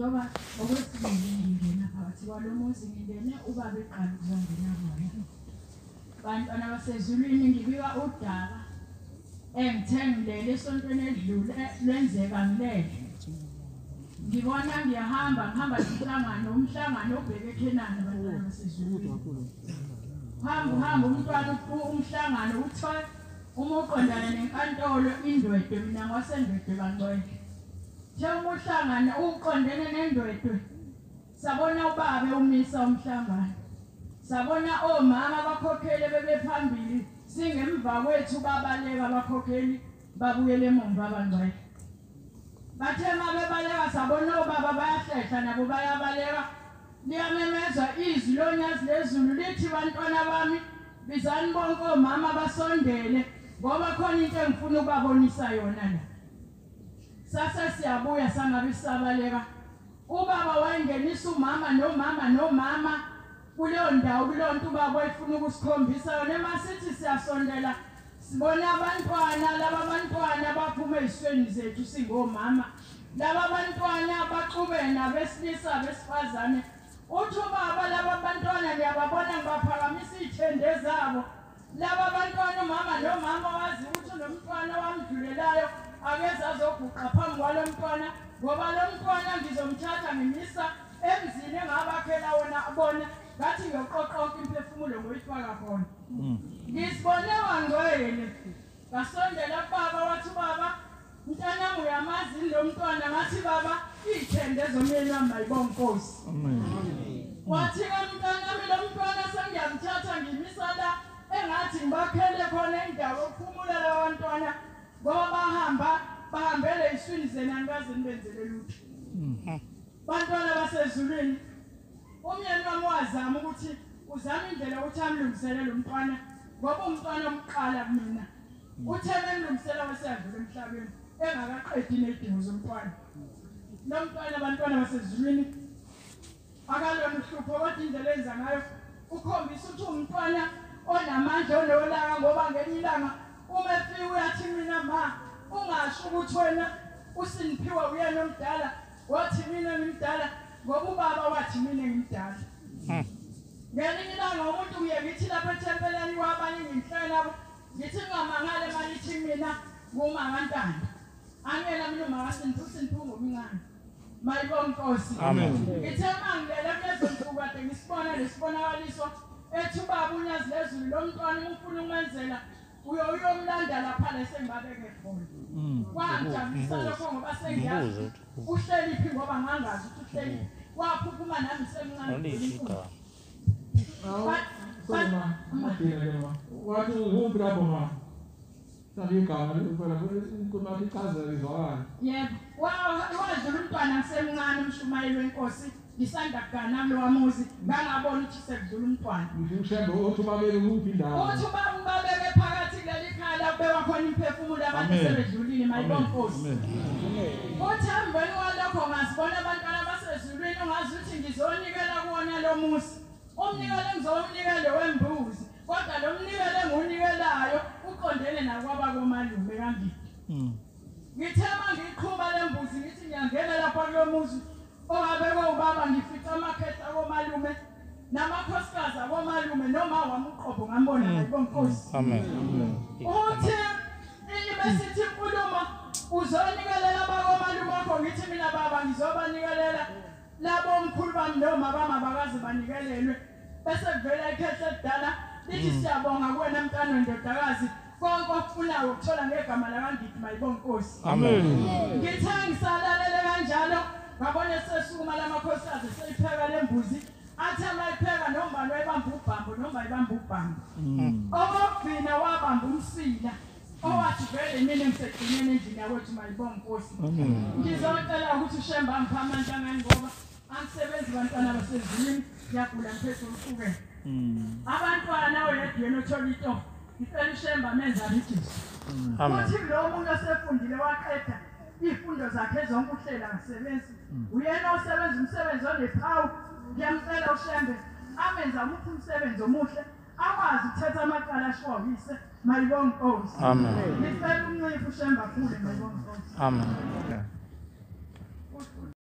njoba okwesibili ngingena phakathi kwalomuzi ngingene ubaba eqala ukuzongena khona. Bantwana basezulwini ngibika udaba engithengilele esontweni edlule lwenzeka ngilele. Ngibona ngiyahamba umhlangano obheke eKhenani abantwana basezulwini. Hamba umntwana umhlangano uthola uma uqondana nenkantolo indwedwe mina ngwasendwedwe bangcwele. Njengoba umhlangano uqondene nendwedwe sabona ubaba umisa umhlangano. Sabona omama abakhokheli bebephambili singemva kwethu babaleka abakhokheli babuyele emumva abangcwele. Bathe mabebaleka sabona obaba bayahlehla nabo bayabaleka. Liyamemezwa izwi loNyazi lezulu lithi bantwana bami bizani bonke omama basondele ngoba khona into engifuna ukubabonisa yona la. Sasa siyabuya sangabe sisabaleka. Ubaba wayengenisa nomama kuleyo ndawo kuleyo nto ubaba wayefuna ukusikhombisa yona emasithi siyasondela sibona abantwana baphuma ezisweni zethu singomama. Laba bantwana baxubene abesilisa abesifazane. Uthi ubaba laba bantwana ngiyababona ngibaphakamisa izithende zabo. Laba bantwana nomama wazi ukuthi nomntwana wamdlulelayo akeze azoguqa phambi kwalo mntwana ngoba lo mntwana ngizomthatha ngimisa emzini engabakhela wona bona ngathi ngiyoqoqonka imphefumulo ngoyifaka khona. Ngisibone wangcwele ngasondela kubaba wathi baba mntana uyamazi lo mntwana ngathi baba izithende zomyeni wami ayibonke Nkosi. Wathi mntana lo mntwana sengiyamthatha ngimisa la engathi ngibakhele khona indawo yokuphumulela abantwana ngoba bahambele iswini zena ngaze nibenzele lutho. Bantwana basezulwini umyeni wami wazama ukuthi uzama indlela ukuthi amlungiselele umntwana ngoba umntwana omqala kumina. Uthe emlungisela waseyadlula emhlabeni engakaqedi nedingo zomntwana. Lo mntwana abantwana basezulwini akalona uhlupho kodwa indlela enza ngayo ukhombisa ukuthi umntwana onamandla onolaka ngoba ngenye ilanga uma efika uyathi mina ma ungasho ukuthi wena usiniphiwa uyena omdala wathi mina ngimdala ngoba ubaba wathi mina ngimdala. Ngelinye ilanga umuntu uye ngithi lapha ethempeleni wabanye ngimhlele nabo ngithi ngingamangale malithi mina ngumangantanda angena mina usiniphiwa ngomncane. Mayibonke Nkosi. Amen. Ngithe mangilele kulezo nsuku kade ngisibona lesibonakaliso ethi ubaba uNyazi lezulu lo mntwana ufuna umenzela uyomlanda lapha lesengibabeke khona. Kwangijabulisa lokho ngoba sengiyazi uhleli phi ngoba ngangazi ukuthi uhleli waphuphuma nami semncane. Wathi uphi lapho ma? Igama inkulumo ichazela izwakala. Yebo, wadlula umntwana ngisemncane umshumayeli weNkosi ngisanda kugana lo wamuzi ngangabona ukuthi sekudlula umntwana. Ngishembe uthi ubabeke kuphi indawo? Uthi ubabeke phakathi kuleli khaya la kubekwa khona imphefumulo abantu sebedlulile mayibonke Nkosi. Uthi emveni kwalokho ngasibona abantwana basezulwini ongazi ukuthi ngizonikela kuwona lo muzi. Umnikelo engizomnikela wembuzi kodwa lo mnikelo engunikelayo uqondene nakwaba komalume kangiki. Ngithe mangiqhuma lembuzi ngithi ngiyangena lapha kulo muzi ongabekwe ubaba ngifica amakhetha komalume namakhosikazi akomalume noma wami uqobo ngambona ngayibonke Nkosi. Amen. Uthi besithi inkulumo uzonikelela abakomalume wakho ngithi mina baba ngizobanikelela labo omkhulu bami noma bama bakazi banikelelwe bese kuvela ikhetha edala lithi siyabonga kuwena mntana wendodakazi konke okufunayo ukuthola ngegama lakaNdidi mayibonke Nkosi. Amen. Ngithe ngisalalele kanjalo ngabona sesukuma lamakhosikazi seyipheka lembuzi athi amayipheka noma wayebamba ubhambo noma ayibamba ubhambo. Okugcina wabamba umsila owathi vele mina ngisedinene endlini yakwethu mayibonke Nkosi. Ngizocela ukuthi ushemba angipha amandla ngani ngoba angisebenzi bantwana basezulwini ngiyagula ngiphethe uhlukene. Abantwana oyedweni othola itofu ngicela ushemba menza lijiso. Uthi lo muntu osefundile waqeda izifundo zakhe zonke uhlela ngasebenzi uyena osebenza umsebenzi onephawu. Ngiyamcela ushembe amenza ukuthi umsebenzi omuhle akwazi ukuthetha amaqala ashwabise mayibonke Nkosi. Amen. Ngicela unciphe ushemba khule mayibonke Nkosi. Amen.